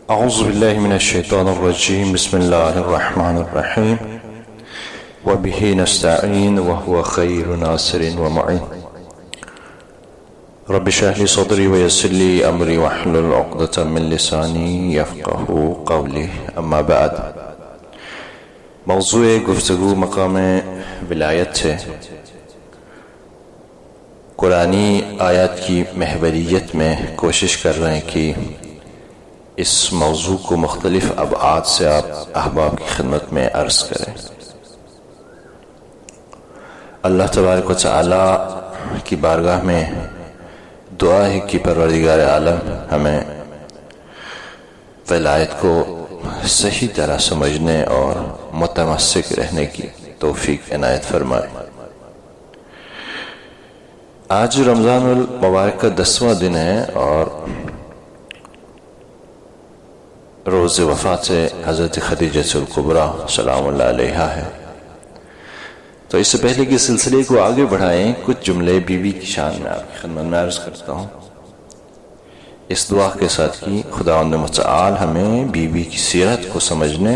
أعوذ بالله من الشيطان الرجيم. بسم الله الرحمن الرحيم. وبه نستعين وهو خير ناصر ومعين. رب اشرح لي صدري ويسر لي أمري واحلل عقدة من لساني يفقه قولي. اما بعد، موضوع گفتگو مقام ولایت ہے. قرآنی آیات کی محوریت میں کوشش کر رہے ہیں کہ اس موضوع کو مختلف ابعاد سے آپ احباب کی خدمت میں عرض کریں. اللہ تبارک و تعالی کی بارگاہ میں دعا ہے کہ پروردگار عالم ہمیں ولایت کو صحیح طرح سمجھنے اور متمسک رہنے کی توفیق عنایت فرمائے. آج رمضان المبارک کا 10واں دن ہے اور روز وفات سے حضرت خدیجہ الکبریٰ سلام اللہ علیہا ہے. تو اس سے پہلے کہ سلسلے کو آگے بڑھائیں، کچھ جملے بیوی کی شان میں آپ کی خدمت میں عرض کرتا ہوں، اس دعا کے ساتھ کہ خداوند متعال ہمیں بیوی کی سیرت کو سمجھنے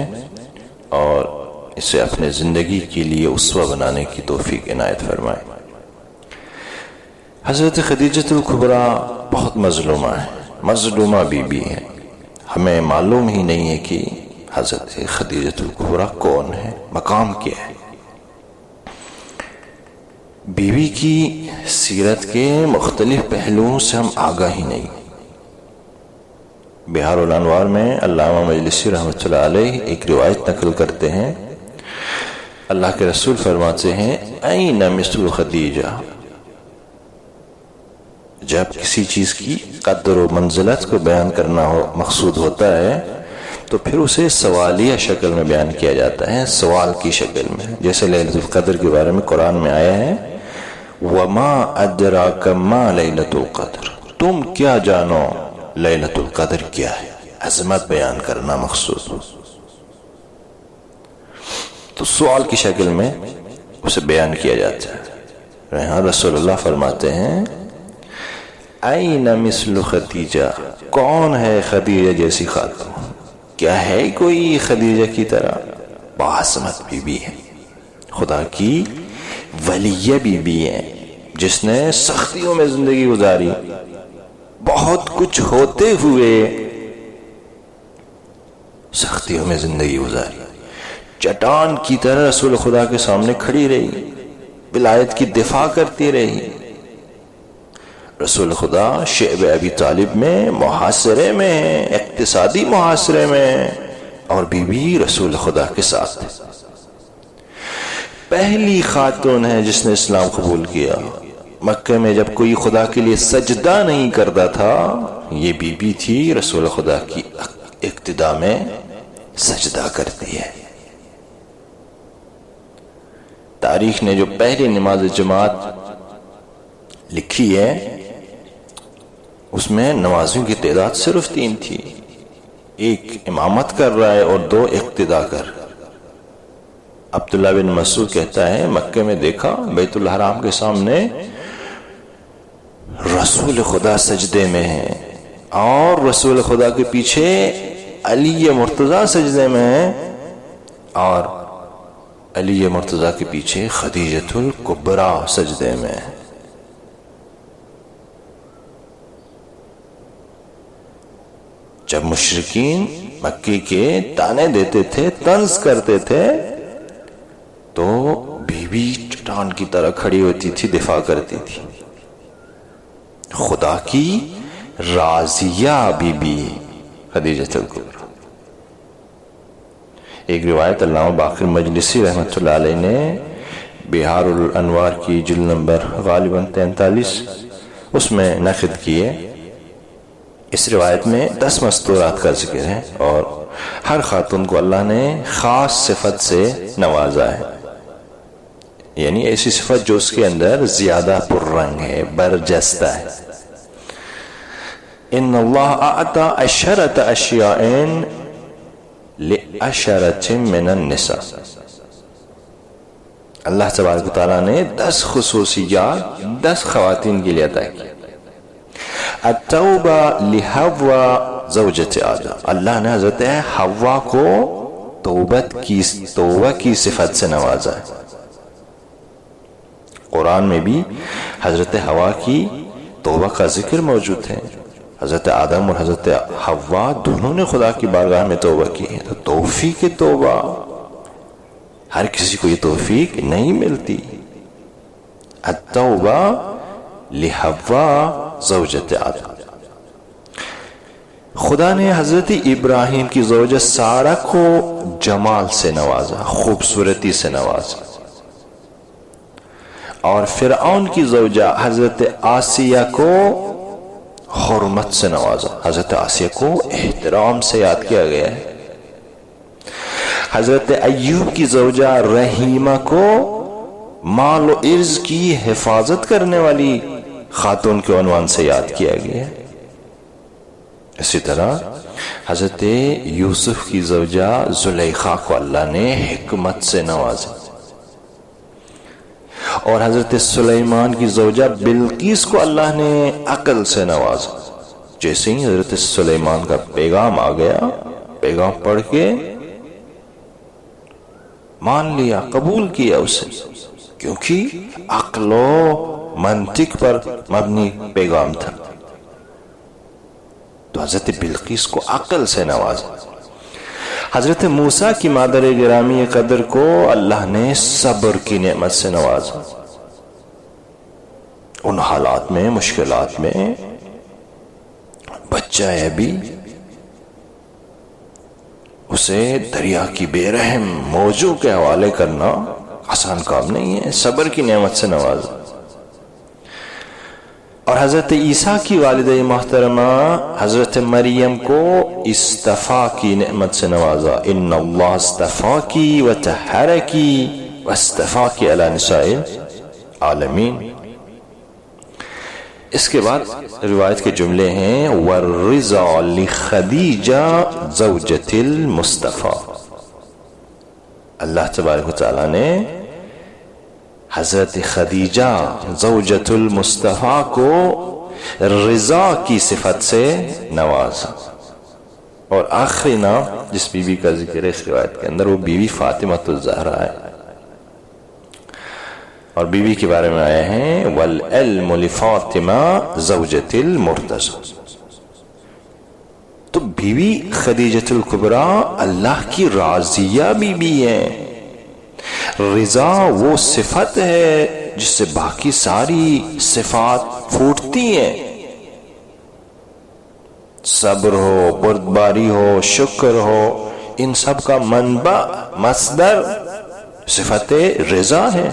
اور اسے اپنے زندگی کے لیے اسوہ بنانے کی توفیق عنایت فرمائے. حضرت خدیجہ الکبریٰ بہت مظلومہ بیوی ہے. ہمیں معلوم ہی نہیں ہے کہ حضرت خدیجہ الکبریٰ کون ہے، مقام کیا ہے. بیوی کی سیرت کے مختلف پہلوؤں سے ہم آگاہ ہی نہیں. بہار الانوار میں علامہ مجلسی رحمۃ اللہ علیہ ایک روایت نقل کرتے ہیں، اللہ کے رسول فرماتے ہیں این مثل خدیجہ. جب کسی چیز کی قدر و منزلت کو بیان کرنا مقصود ہوتا ہے تو پھر اسے سوالیہ شکل میں بیان کیا جاتا ہے، سوال کی شکل میں. جیسے لیلۃ القدر کے بارے میں قرآن میں آیا ہے وما ادراک ما لیلۃ القدر، تم کیا جانو لیلۃ القدر کیا ہے، عظمت بیان کرنا مقصود. تو سوال کی شکل میں اسے بیان کیا جاتا ہے. یہاں رسول اللہ فرماتے ہیں این مثل خدیجہ، کون ہے خدیجہ جیسی خاتون، کیا ہے کوئی خدیجہ کی طرح؟ باعظمت بی بی ہے، خدا کی ولیہ بی بی ہے، جس نے سختیوں میں زندگی گزاری، بہت کچھ ہوتے ہوئے سختیوں میں زندگی گزاری، چٹان کی طرح رسول خدا کے سامنے کھڑی رہی، ولایت کی دفاع کرتی رہی. رسول خدا شعب ابی طالب میں محاصرے میں، اقتصادی محاصرے میں، اور بی بی رسول خدا کے ساتھ پہلی خاتون ہے جس نے اسلام قبول کیا. مکہ میں جب کوئی خدا کے لیے سجدہ نہیں کرتا تھا، یہ بی بی تھی، رسول خدا کی اقتداء میں سجدہ کرتی ہے. تاریخ نے جو پہلی نماز جماعت لکھی ہے اس میں نمازیوں کی تعداد صرف 3 تھی، ایک امامت کر رہا ہے اور 2 اقتداء کر. عبداللہ بن مسعود کہتا ہے مکے میں دیکھا بیت الحرام کے سامنے رسول خدا سجدے میں ہے اور رسول خدا کے پیچھے علی مرتضیٰ سجدے میں ہے اور علی مرتضیٰ کے پیچھے خدیجہ الکبریٰ سجدے میں ہے. جب مشرکین مکی کے تانے دیتے تھے، طنز کرتے تھے، تو بی بی چٹان کی طرح کھڑی ہوتی تھی، دفاع کرتی تھی. خدا کی راضیہ بی بی خدیجہ الکبریٰ. ایک روایت علامہ باقر مجلسی رحمۃ اللہ علیہ نے بہار الانوار کی جلد نمبر غالباً 43 اس میں نقد کیے. اس روایت میں 10 مستورات کا ذکر ہے اور ہر خاتون کو اللہ نے خاص صفت سے نوازا ہے، یعنی ایسی صفت جو اس کے اندر زیادہ پررنگ ہے، برجستہ ہے. ان اللہ اعطى 10 اشیاء ل10 من النساء، اللہ تبارک و تعالیٰ نے 10 خصوصیات 10 خواتین کے لیے عطا کی. التوبہ لحوا زوجت آدم، اللہ نے حضرت حوا کو توبہ کی صفت سے نوازا ہے۔ قرآن میں بھی حضرت حوا کی توبہ کا ذکر موجود ہے۔ حضرت آدم اور حضرت حوا دونوں نے خدا کی بارگاہ میں توبہ کی ہے۔ تو توفیق توبہ، ہر کسی کو یہ توفیق نہیں ملتی۔ التوبہ لحوا زوجت آدم۔ خدا نے حضرت ابراہیم کی زوجہ سارہ کو جمال سے نوازا، خوبصورتی سے نوازا، اور فرعون کی زوجہ حضرت آسیہ کو حرمت سے نوازا، حضرت آسیہ کو احترام سے یاد کیا گیا ہے۔ حضرت ایوب کی زوجہ رحیمہ کو مال و عرض کی حفاظت کرنے والی خاتون کے عنوان سے یاد کیا گیا ہے۔ اسی طرح حضرت یوسف کی زوجہ زلیخا کو اللہ نے حکمت سے نوازا، اور حضرت سلیمان کی زوجہ بلقیس کو اللہ نے عقل سے نوازا۔ جیسے ہی حضرت سلیمان کا پیغام آ گیا، پیغام پڑھ کے مان لیا، قبول کیا اسے، کیونکہ عقل و منطق پر مبنی پیغام تھا۔ تو حضرت بلقیس کو عقل سے نوازا۔ حضرت موسیٰ کی مادر گرامی قدر کو اللہ نے صبر کی نعمت سے نوازا۔ ان حالات میں، مشکلات میں بچہ ہے بھی، اسے دریا کی بے رحم موجوں کے حوالے کرنا آسان کام نہیں ہے، صبر کی نعمت سے نوازا۔ اور حضرت عیسیٰ کی والدہ محترمہ حضرت مریم کو اصطفاء کی نعمت سے نوازا۔ ان اللہ اصطفاکی وطہرکی واصطفاکی علی نساء العالمین۔ اس کے بعد روایت کے جملے ہیں والرضا لخدیجہ زوجۃ المصطفیٰ۔ اللہ تبارک و تعالیٰ نے حضرت خدیجہ زوجۃ المصطفیٰ کو رضا کی صفت سے نوازا۔ اور آخری نام جس بی بی کا ذکر ہے اس روایت کے اندر، وہ بی بی فاطمہ الزہرا ہے، اور بی بی کے بارے میں آئے ہیں والعلم لفاطمہ زوجۃ المرتضی۔ تو بی بی خدیجۃ الکبریٰ اللہ کی راضیہ بی بی ہیں۔ رضا وہ صفت ہے جس سے باقی ساری صفات پھوٹتی ہیں، صبر ہو، بردباری ہو، شکر ہو، ان سب کا منبع، مصدر صفت رضا ہے۔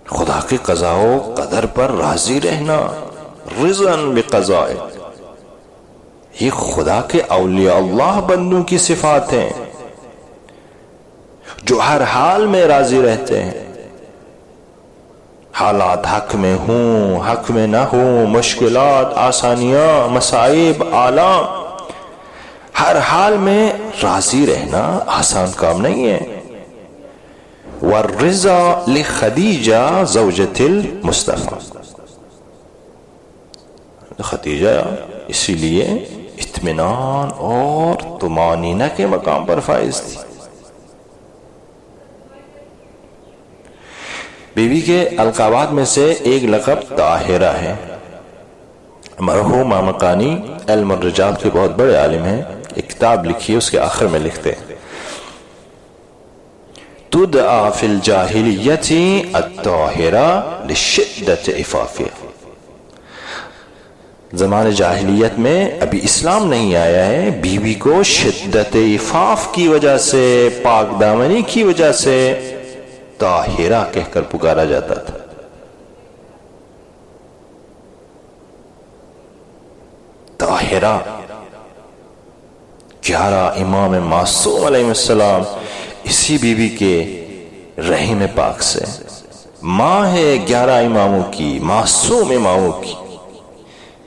خدا کی قضاء و قدر پر راضی رہنا، رضا بقضاء، یہ خدا کے اولیاء اللہ بندوں کی صفات ہیں جو ہر حال میں راضی رہتے ہیں، حالات حق میں ہوں، حق میں نہ ہوں، مشکلات، آسانیاں، مصائب، آلام، ہر حال میں راضی رہنا آسان کام نہیں ہے۔ والرضا لخدیجہ زوجۃ المصطفیٰ، خدیجہ اسی لیے اطمینان اور طمانینہ کے مقام پر فائز تھی۔ بیوی کے القابات میں سے ایک لقب طاہرہ ہے۔ مرحوم مامقانی علم الرجال کے بہت بڑے عالم ہیں، ایک کتاب لکھی ہے، اس کے آخر میں لکھتے ہیں تدعا فی الجاہلیت الطاہرہ لشدت عفافها۔ زمان جاہلیت میں ابھی اسلام نہیں آیا ہے، بیوی کو شدت عفاف کی وجہ سے، پاک دامنی کی وجہ سے طاہرہ کہہ کر پکارا جاتا تھا۔ طاہرہ 11 امام معصوم علیہ السلام اسی بیوی کے رحم پاک سے، ماں ہے 11 اماموں کی، معصوم اماموں کی۔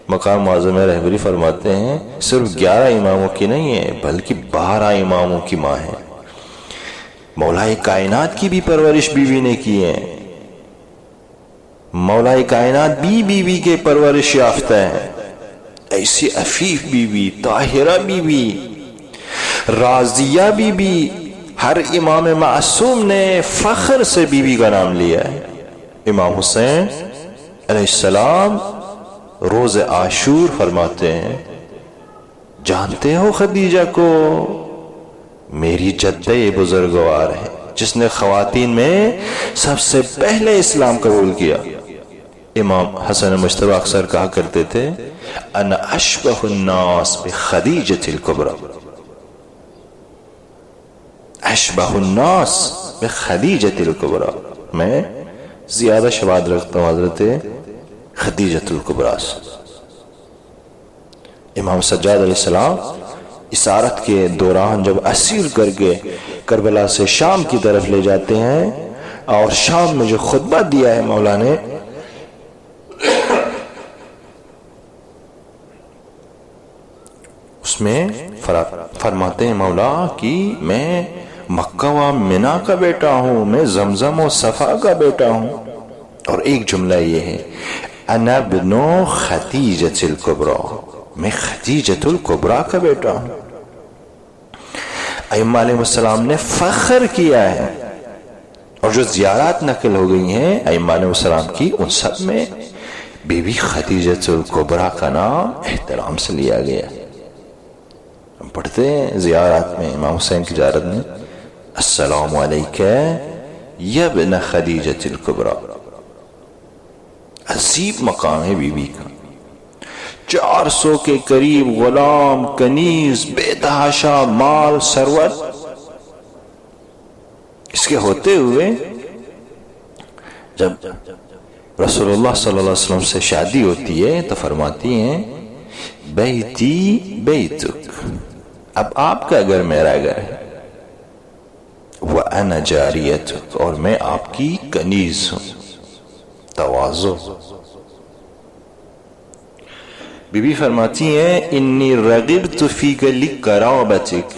مقام معظم رہبری فرماتے ہیں صرف 11 اماموں کی نہیں ہے بلکہ 12 اماموں کی ماں ہے۔ مولائے کائنات کی بھی پرورش بیوی نے کی ہے، مولائے کائنات بھی بیوی کے پرورش یافتہ ہے۔ ایسی عفیف بیوی، طاہرہ بیوی، راضیہ بیوی، ہر امام معصوم نے فخر سے بیوی کا نام لیا ہے۔ امام حسین علیہ السلام روز عاشور فرماتے ہیں، جانتے ہو خدیجہ کو؟ میری جدہ بزرگوار ہے جس نے خواتین میں سب سے پہلے اسلام قبول کیا۔ امام حسن مجتبی اکثر کہا کرتے تھے، انا اشبہ الناس بخدیجۃ الکبریٰ، اشبہ الناس بخدیجۃ الکبریٰ، میں زیادہ شباہت رکھتا ہوں حضرت خدیجۃ الکبریٰ سے۔ امام سجاد علیہ السلام اسارت کے دوران جب اسیر کر کے کربلا سے شام کی طرف لے جاتے ہیں، اور شام میں جو خطبہ دیا ہے مولا نے، اس میں فرماتے ہیں مولا کہ میں مکہ و منا کا بیٹا ہوں، میں زمزم و صفا کا بیٹا ہوں۔ اور ایک جملہ یہ ہے، انا ابن خدیجۃ الکبریٰ، میں خدیجۃ الکبریٰ کا بیٹا ہوں۔ ائمہ علیہ السلام نے فخر کیا ہے، اور جو زیارات نقل ہو گئی ہیں ائمہ علیہ السلام کی، ان سب میں بی بی خدیجۃ الکبریٰ کا نام احترام سے لیا گیا۔ ہم پڑھتے ہیں زیارات میں امام حسین کی زیارت میں، السلام علیکہ یا ابن خدیجۃ الکبریٰ۔ عجیب مقام ہے بی بی کا، 400 کے قریب غلام، کنیز، بے تحاشا مال، ثروت، اس کے ہوتے ہوئے جب رسول اللہ صلی اللہ علیہ وسلم سے شادی ہوتی ہے تو فرماتی ہیں، بیتی بیتک، اب آپ کا گھر میرا گھر ہے، وَأَنَا جَارِيَتُكَ، اور میں آپ کی کنیز ہوں۔ تواضع۔ بی بی فرماتی ہیں، انی رغبت فیک لقرابتک،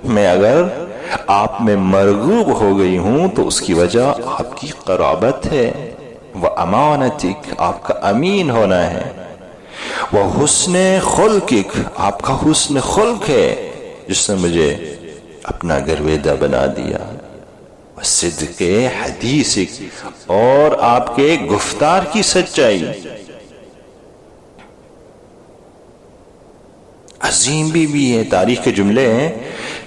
میں اگر آپ میں مرغوب ہو گئی ہوں تو اس کی وجہ آپ کی قرابت ہے، وَأَمَانَتِك، آپ کا امین ہونا ہے، وَحُسْنِ خُلْقِك، آپ کا حسن خلق ہے جس نے مجھے اپنا گرویدہ بنا دیا، وَصِدْقِ حَدِيثِك، اور آپ کے گفتار کی سچائی۔ عظیم بی بی ہے، تاریخ کے جملے ہیں،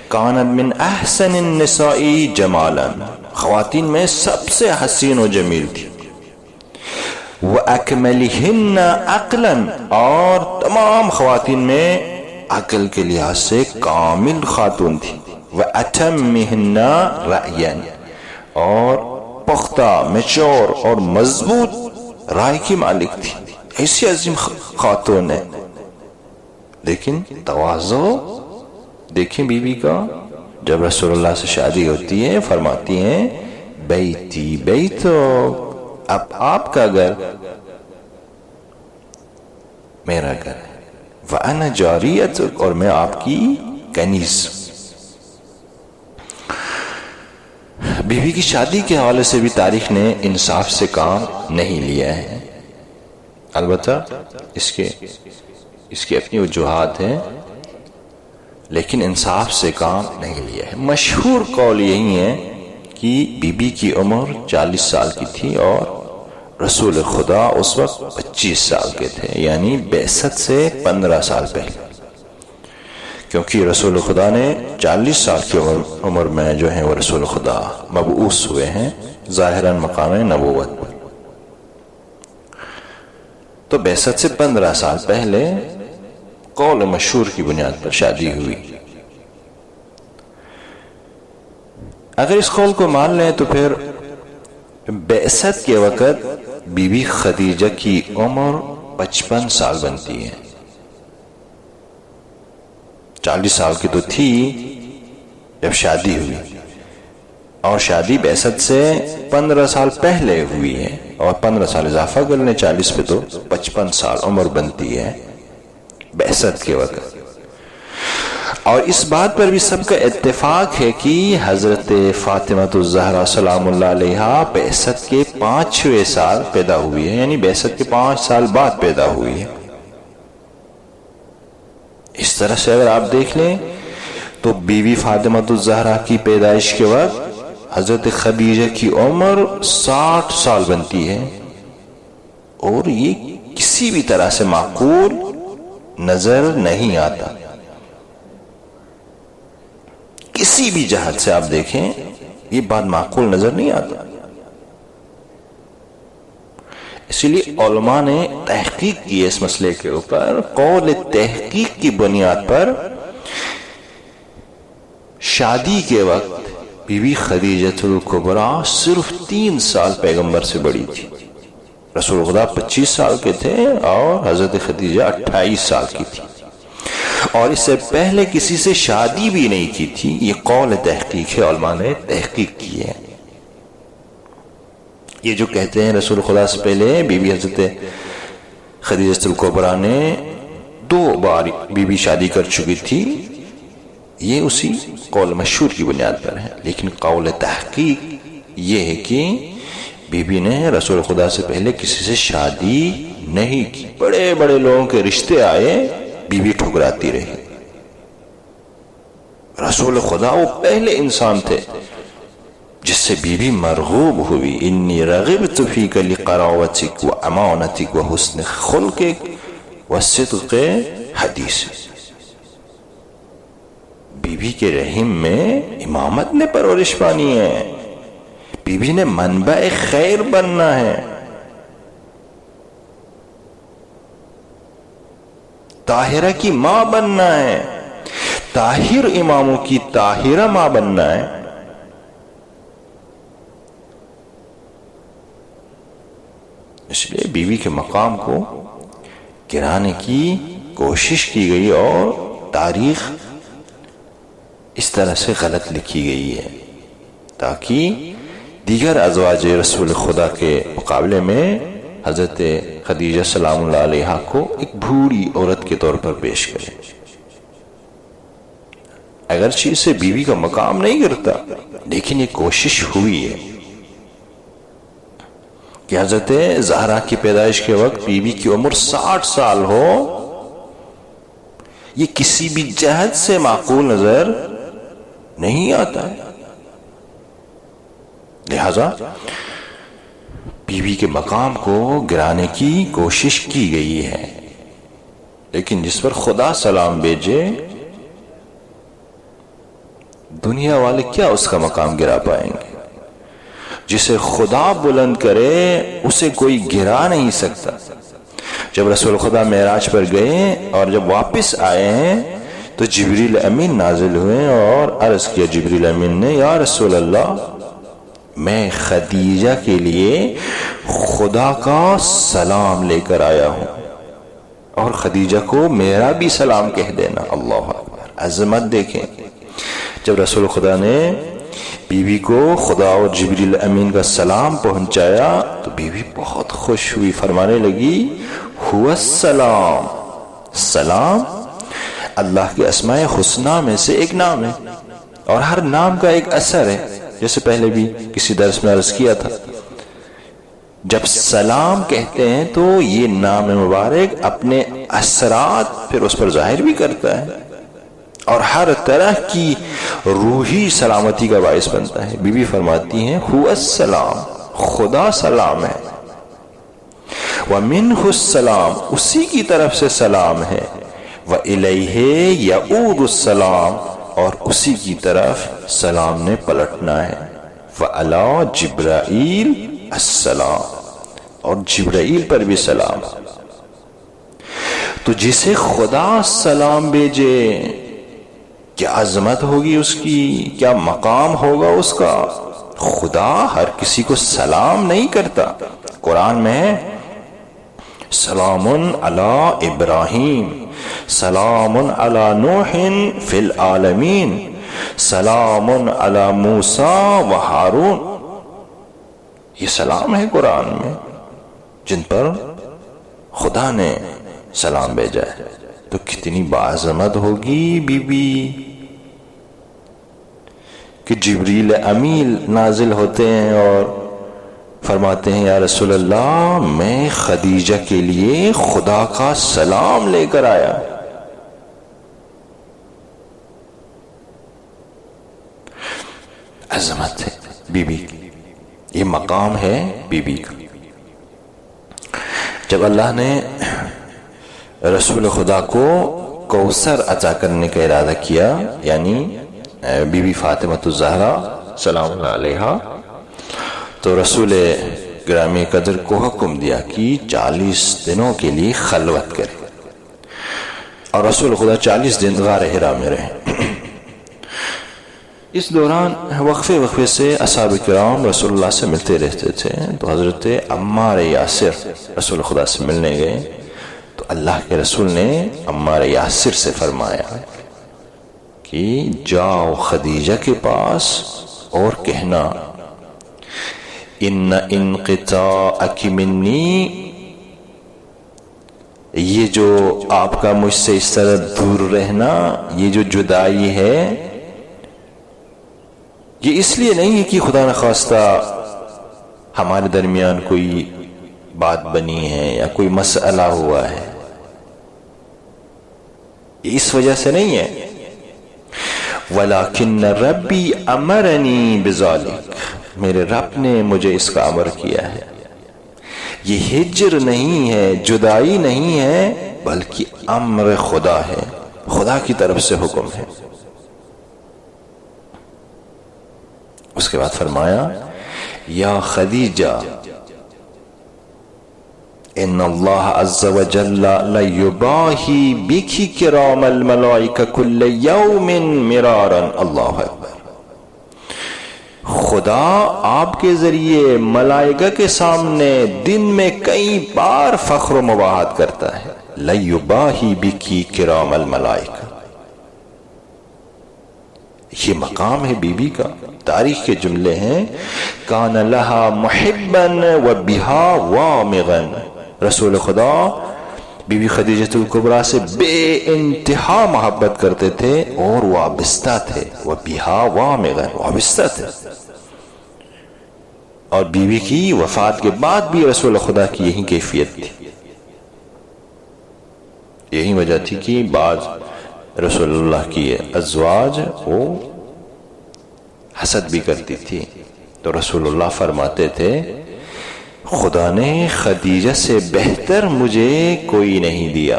کانت من احسن النساء جمالا، خواتین میں سب سے حسین و جمیل تھی، وَأَكْمَلِهِنَّ عَقْلًا، اور تمام خواتین میں عقل کے لحاظ سے کامل خاتون تھی، وَأَتَمِّهِنَّ رَأْيًا، اور پختہ، میچور اور مضبوط رائے کی مالک تھی۔ ایسی عظیم خاتون ہے، لیکن تواضع دیکھیں بی بی کا۔ جب رسول اللہ سے شادی ہوتی ہے فرماتی ہیں، بیتی بیتو، اب آپ کا گھر میرا گھر ہے، وَأَنَا جَارِيَتُكَ، اور میں آپ کی کنیز۔ بی بی کی شادی کے حوالے سے بھی تاریخ نے انصاف سے کام نہیں لیا ہے، البتہ اس کی اپنی وجوہات ہیں، لیکن انصاف سے کام نہیں لیا ہے۔ مشہور قول یہی ہے کہ بی بی کی عمر 40 سال کی تھی اور رسول خدا اس وقت 25 سال کے تھے، یعنی بعثت سے 15 سال پہلے، کیونکہ رسول خدا نے 40 سال کی عمر میں جو ہے وہ رسول خدا مبعوث ہوئے ہیں ظاہراً مقام نبوت پر، تو بعثت سے 15 سال پہلے قول مشہور کی بنیاد پر شادی ہوئی۔ اگر اس قول کو مان لیں تو پھر بعثت کے وقت بی بی خدیجہ کی عمر 55 سال بنتی ہے، 40 سال کی تو تھی جب شادی ہوئی، اور شادی بعثت سے 15 سال پہلے ہوئی ہے، اور 15 سال اضافہ کر لیں 40 پہ تو 55 سال عمر بنتی ہے بعثت کے وقت۔ اور اس بات پر بھی سب کا اتفاق ہے کہ حضرت فاطمہ الزہرا سلام اللہ علیہا بعثت کے 5ویں سال پیدا ہوئی ہے، یعنی بعثت کے 5 سال بعد پیدا ہوئی ہے۔ اس طرح سے اگر آپ دیکھ لیں تو بیوی فاطمہ الزہرا کی پیدائش کے وقت حضرت خدیجہ کی عمر 60 سال بنتی ہے، اور یہ کسی بھی طرح سے معقول نظر نہیں آتا. کسی بھی جہت سے آپ دیکھیں یہ بات معقول نظر نہیں آتا. اسی لیے علماء نے تحقیق کی اس مسئلے کے اوپر. قول تحقیق کی بنیاد پر شادی کے وقت بی بی خدیجہ الکبریٰ صرف 3 سال پیغمبر سے بڑی تھی. رسول خدا 25 سال کے تھے اور حضرت خدیجہ 28 سال کی تھی، اور اس سے پہلے کسی سے شادی بھی نہیں کی تھی. یہ قول تحقیق ہے، علماء نے تحقیق کی ہے. یہ جو کہتے ہیں رسول خدا سے پہلے بی بی حضرت خدیجہ الکبریٰ نے 2 بار بی بی شادی کر چکی تھی، یہ اسی قول مشہور کی بنیاد پر ہے. لیکن قول تحقیق یہ ہے کہ بی بی نے رسول خدا سے پہلے کسی سے شادی نہیں کی. بڑے بڑے لوگوں کے رشتے آئے، بی بی ٹھکراتی رہی. رسول خدا وہ پہلے انسان تھے جس سے بی بی مرغوب ہوئی. انی رغبت فیک لقراوتک و امانتک و حسن خلقک و صدق حدیث. بی بی کے رحم میں امامت نے پرورش پانی ہے، بی بی نے منبع خیر بننا ہے. طاہرہ کی ماں بننا ہے، طاہر اماموں کی طاہرہ ماں بننا ہے. اس لیے بیوی کے مقام کو گرانے کی کوشش کی گئی اور تاریخ اس طرح سے غلط لکھی گئی ہے تاکہ دیگر ازواج رسول خدا کے مقابلے میں حضرت خدیجہ سلام اللہ علیہا کو ایک بھوری عورت کے طور پر پیش کرے. اگرچہ اسے بیوی کا مقام نہیں کرتا، لیکن یہ کوشش ہوئی ہے کہ حضرت زہرا کی پیدائش کے وقت بیوی کی عمر 60 سال ہو. یہ کسی بھی جہت سے معقول نظر نہیں آتا ہے. لہذا بیوی کے مقام کو گرانے کی کوشش کی گئی ہے، لیکن جس پر خدا سلام بھیجے دنیا والے کیا اس کا مقام گرا پائیں گے؟ جسے خدا بلند کرے اسے کوئی گرا نہیں سکتا. جب رسول خدا معراج پر گئے اور جب واپس آئے ہیں تو جبریل امین نازل ہوئے اور عرض کیا جبریل امین نے، یا رسول اللہ، میں خدیجہ کے لیے خدا کا سلام لے کر آیا ہوں، اور خدیجہ کو میرا بھی سلام کہہ دینا. اللہ اکبر، عظمت دیکھیں. جب رسول خدا نے بیوی کو خدا اور جبریل امین کا سلام پہنچایا تو بیوی بہت خوش ہوئی، فرمانے لگی ہوا السلام. سلام اللہ کے اسماء حسنہ میں سے ایک نام ہے، اور ہر نام کا ایک اثر ہے. جیسے پہلے بھی کسی درس میں عرض کیا تھا، جب سلام کہتے ہیں تو یہ نام مبارک اپنے اثرات پھر اس پر ظاہر بھی کرتا ہے اور ہر طرح کی روحی سلامتی کا باعث بنتا ہے. بی بی فرماتی ہیں هو السلام، خدا سلام ہے، ومنہ السلام، اسی کی طرف سے سلام ہے، وإلیہ یعود السلام، اور اسی کی طرف سلام نے پلٹنا ہے، وعلی جبرائیل السلام، اور جبرائیل پر بھی سلام. تو جسے خدا سلام بھیجے کیا عظمت ہوگی اس کی، کیا مقام ہوگا اس کا. خدا ہر کسی کو سلام نہیں کرتا. قرآن میں سلام علی ابراہیم، سلام علی نوح فی العالمین، سلام علی موسیٰ و ہارون. یہ سلام ہے قرآن میں جن پر خدا نے سلام بھیجا ہے. تو کتنی باعظمت ہوگی بی بی کہ جبریل امین نازل ہوتے ہیں اور فرماتے ہیں یا رسول اللہ، میں خدیجہ کے لیے خدا کا سلام لے کر آیا. عظمت ہے بی کی، یہ مقام ہے بی کا۔ جب اللہ نے رسول خدا کو کوثر عطا کرنے کا ارادہ کیا، یعنی بی فاطمہ الزہرا سلام اللہ علیہا، تو رسول گرامی قدر کو حکم دیا کہ 40 دنوں کے لیے خلوت کرے، اور رسول خدا 40 دن غار حرا میں رہے۔ اس دوران وقفے سے اصحاب کرام رسول اللہ سے ملتے رہتے تھے، تو حضرت عمار یاسر رسول خدا سے ملنے گئے، تو اللہ کے رسول نے عمار یاسر سے فرمایا کہ جاؤ خدیجہ کے پاس اور کہنا ان انقطاعک منی، یہ جو آپ کا مجھ سے اس طرح دور رہنا، یہ جو جدائی ہے، یہ اس لیے نہیں ہے کہ خدا نخواستہ ہمارے درمیان کوئی بات بنی ہے یا کوئی مسئلہ ہوا ہے، یہ اس وجہ سے نہیں ہے، وَلَكِنَّ رَبِّي أَمَرَنِي بِذَلِكَ، میرے رب نے مجھے اس کا امر کیا ہے۔ یہ ہجر نہیں ہے، جدائی نہیں ہے، بلکہ امر خدا ہے، خدا کی طرف سے حکم ہے۔ اس کے بعد فرمایا یا خدیجہ ان اللہ عز وجل لیباہی بکی کرام الملائکہ کل یوم مرارا، اللہ اکبر، خدا آپ کے ذریعے ملائکہ کے سامنے دن میں کئی بار فخر و مباحت کرتا ہے۔ لیباہی بکی کرام الملائکہ، یہ مقام ہے بی بی کا۔ تاریخ کے جملے ہیں کان لہا محبا و بہا وامغا، رسول خدا بی بی خدیجہ الکبریٰ سے بے انتہا محبت کرتے تھے اور وابستہ تھے، و بہا وامغا، وابستہ تھے۔ اور بی بی کی وفات کے بعد بھی رسول خدا کی یہی کیفیت تھی، یہی وجہ تھی کہ بعض رسول اللہ کی ازواج وہ حسد بھی کرتی تھی، تو رسول اللہ فرماتے تھے خدا نے خدیجہ سے بہتر مجھے کوئی نہیں دیا،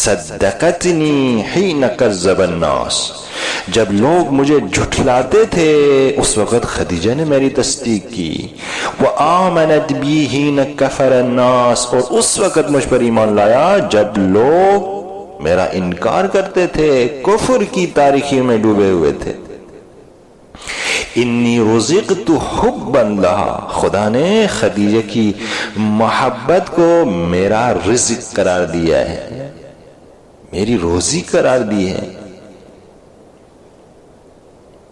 صدقتنی حین کذب الناس، جب لوگ مجھے جھٹلاتے تھے اس وقت خدیجہ نے میری تصدیق کی، وآمنت بی حین کفر الناس، اور اس وقت مجھ پر ایمان لایا جب لوگ میرا انکار کرتے تھے، کفر کی تاریکی میں ڈوبے ہوئے تھے۔ انی رزقت حبا لہا، خدا نے خدیجہ کی محبت کو میرا رزق قرار دیا ہے، میری روزی قرار دی ہے۔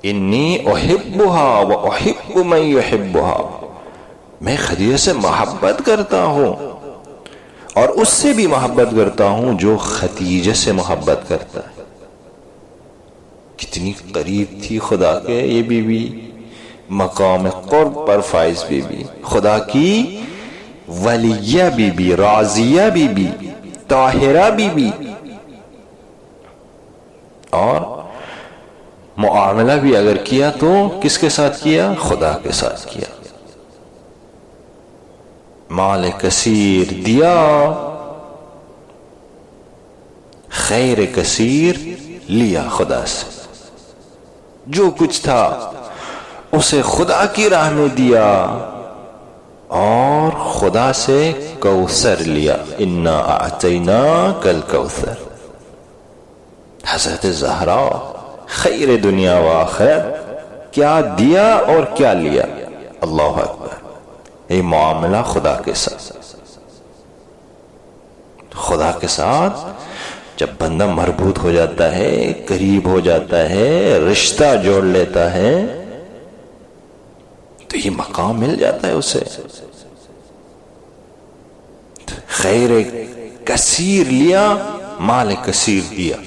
انی احبها و احب من يحبها، میں خدیجہ سے محبت کرتا ہوں اور اس سے بھی محبت کرتا ہوں جو خدیجہ سے محبت کرتا ہے۔ کتنی قریب تھی خدا کے یہ بی بی، مقام قرب پر فائز بی بی، خدا کی ولیہ بی بی، راضیہ بی بی، طاہرہ بی بی، اور معاملہ بھی اگر کیا تو کس کے ساتھ کیا؟ خدا کے ساتھ کیا۔ مال کثیر دیا، خیر کثیر لیا خدا سے، جو کچھ تھا اسے خدا کی راہ میں دیا اور خدا سے کوثر لیا، انا اعطیناک الکوثر۔ حضرت زہرا خیر دنیا و آخرت، کیا دیا اور کیا لیا، اللہ اکبر۔ یہ معاملہ خدا کے ساتھ، خدا کے ساتھ جب بندہ مربوط ہو جاتا ہے، قریب ہو جاتا ہے، رشتہ جوڑ لیتا ہے، تو یہ مقام مل جاتا ہے اسے۔ خیر کثیر لیا، مال کثیر دیا۔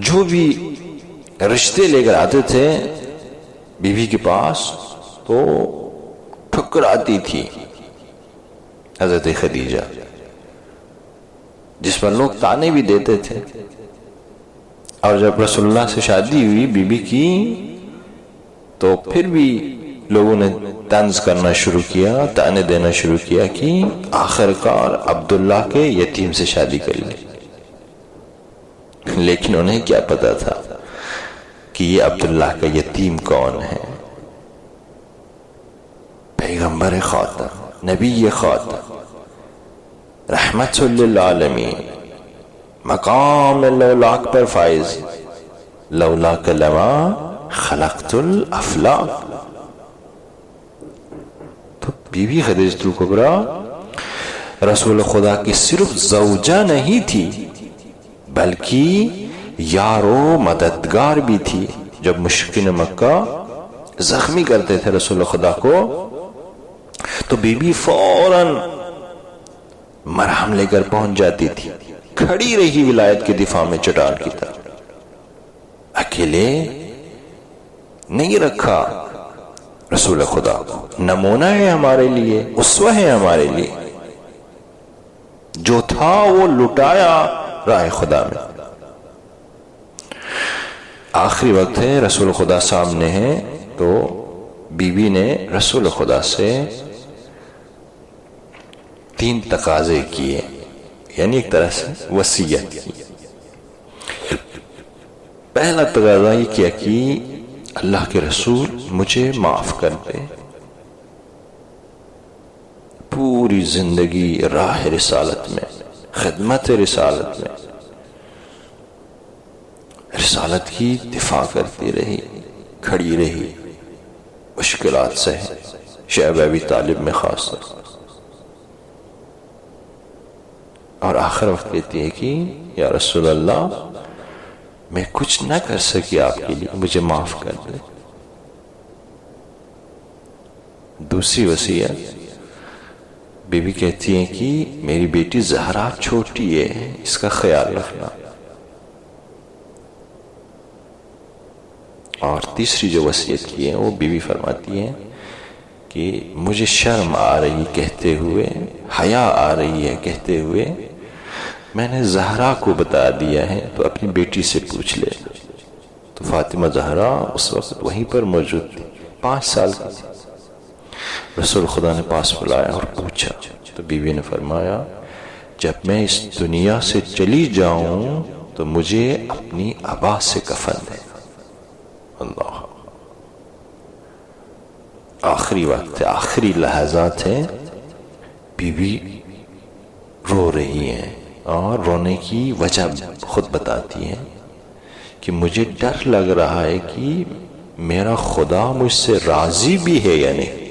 جو بھی رشتے لے کر آتے تھے بیوی کے پاس تو ٹھکراتی تھی حضرت خدیجہ، جس پر لوگ طعنے بھی دیتے تھے. اور جب رسول اللہ سے شادی ہوئی بی بی کی تو پھر بھی لوگوں نے طنز کرنا شروع کیا، طعنے دینا شروع کیا کہ آخرکار عبداللہ کے یتیم سے شادی کر لی. لیکن انہیں کیا پتا تھا کہ یہ عبداللہ کا یتیم کون ہے؟ پیغمبر خاتم، نبی خاتم، رحمت للعالمین، مقام لولاک پر فائز، لولاک لما خلقت الافلاک. تو بی بی خدیجہ الکبریٰ رسول خدا کی صرف زوجہ نہیں تھی بلکہ یار و مددگار بھی تھی. جب مشرکین مکہ زخمی کرتے تھے رسول خدا کو تو بی بی فوراً مرہم لے کر پہنچ جاتی تھی، کھڑی رہی ولایت کے دفاع میں چٹان کی طرح. اکیلے نہیں رکھا رسول خدا کو، نمونہ ہے ہمارے لیے، اسوہ ہے ہمارے لیے. جو تھا وہ لٹایا راہ خدا میں. آخری وقت ہے، رسول خدا سامنے ہے، تو بی بی نے رسول خدا سے 3 تقاضے کیے، یعنی ایک طرح سے وصیت کی. پہلا تقاضا یہ کیا کہ اللہ کے رسول مجھے معاف کر دے. پوری زندگی راہ رسالت میں، خدمت رسالت میں، رسالت کی دفاع کرتی رہی، کھڑی رہی، مشکلات سے شعب ابی طالب میں خاص طور. اور آخر وقت کہتی ہے کہ یا رسول اللہ میں کچھ نہ کر سکی آپ کے لیے، مجھے معاف کر دے. دوسری وصیت بی بی کہتی ہیں کہ میری بیٹی زہرا چھوٹی ہے، اس کا خیال رکھنا. اور تیسری جو وصیت کی ہے وہ بی بی فرماتی ہیں کہ مجھے شرم آ رہی کہتے ہوئے، حیا آ رہی ہے کہتے ہوئے، میں نے زہرا کو بتا دیا ہے تو اپنی بیٹی سے پوچھ لے. تو فاطمہ زہرا اس وقت وہیں پر موجود تھی، 5 سال کی تھی. رسول خدا نے پاس بلایا اور پوچھا تو بی بی نے فرمایا جب میں اس دنیا سے چلی جاؤں تو مجھے اپنی ابا سے کفن دے. اللہ، آخری وقت ہے، آخری لحظات ہیں، بی بی رو رہی ہیں اور رونے کی وجہ خود بتاتی ہیں کہ مجھے ڈر لگ رہا ہے کہ میرا خدا مجھ سے راضی بھی ہے یا نہیں.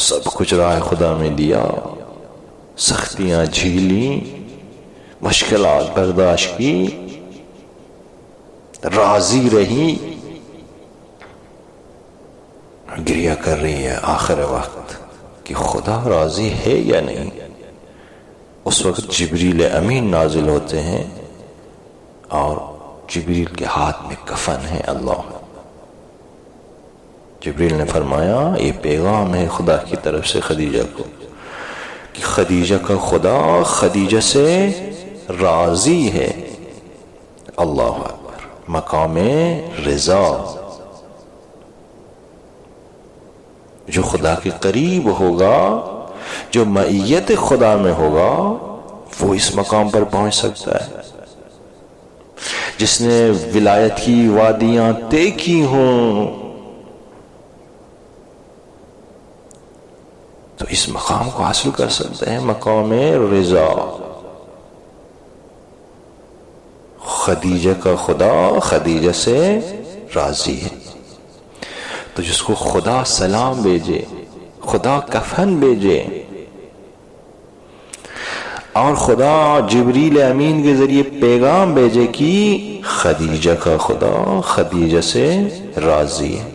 سب کچھ راہ خدا میں دیا، سختیاں جھیلی، مشکلات برداشت کی، راضی رہی، گریہ کر رہی ہے آخر وقت کہ خدا راضی ہے یا نہیں. اس وقت جبریل امین نازل ہوتے ہیں اور جبریل کے ہاتھ میں کفن ہے. اللہ، جبریل نے فرمایا یہ پیغام ہے خدا کی طرف سے خدیجہ کو کہ خدیجہ کا خدا خدیجہ سے راضی ہے. اللہ اکبر، مقام رضا. جو خدا کے قریب ہوگا، جو معیت خدا میں ہوگا، وہ اس مقام پر پہنچ سکتا ہے. جس نے ولایت کی وادیاں طے کی ہوں تو اس مقام کو حاصل کر سکتے ہیں، مقام رضا. خدیجہ کا خدا خدیجہ سے راضی ہے. تو جس کو خدا سلام بھیجے، خدا کفن بھیجے اور خدا جبریل امین کے ذریعے پیغام بھیجے کہ خدیجہ کا خدا خدیجہ سے راضی ہے،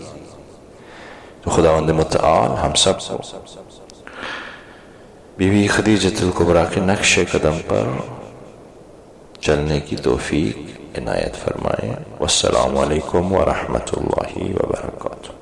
تو خداوند متعال ہم سب کو بی بی خدیجہ الکبریٰ کے نقش قدم پر چلنے کی توفیق عنایت فرمائے. والسلام علیکم ورحمۃ اللہ وبرکاتہ.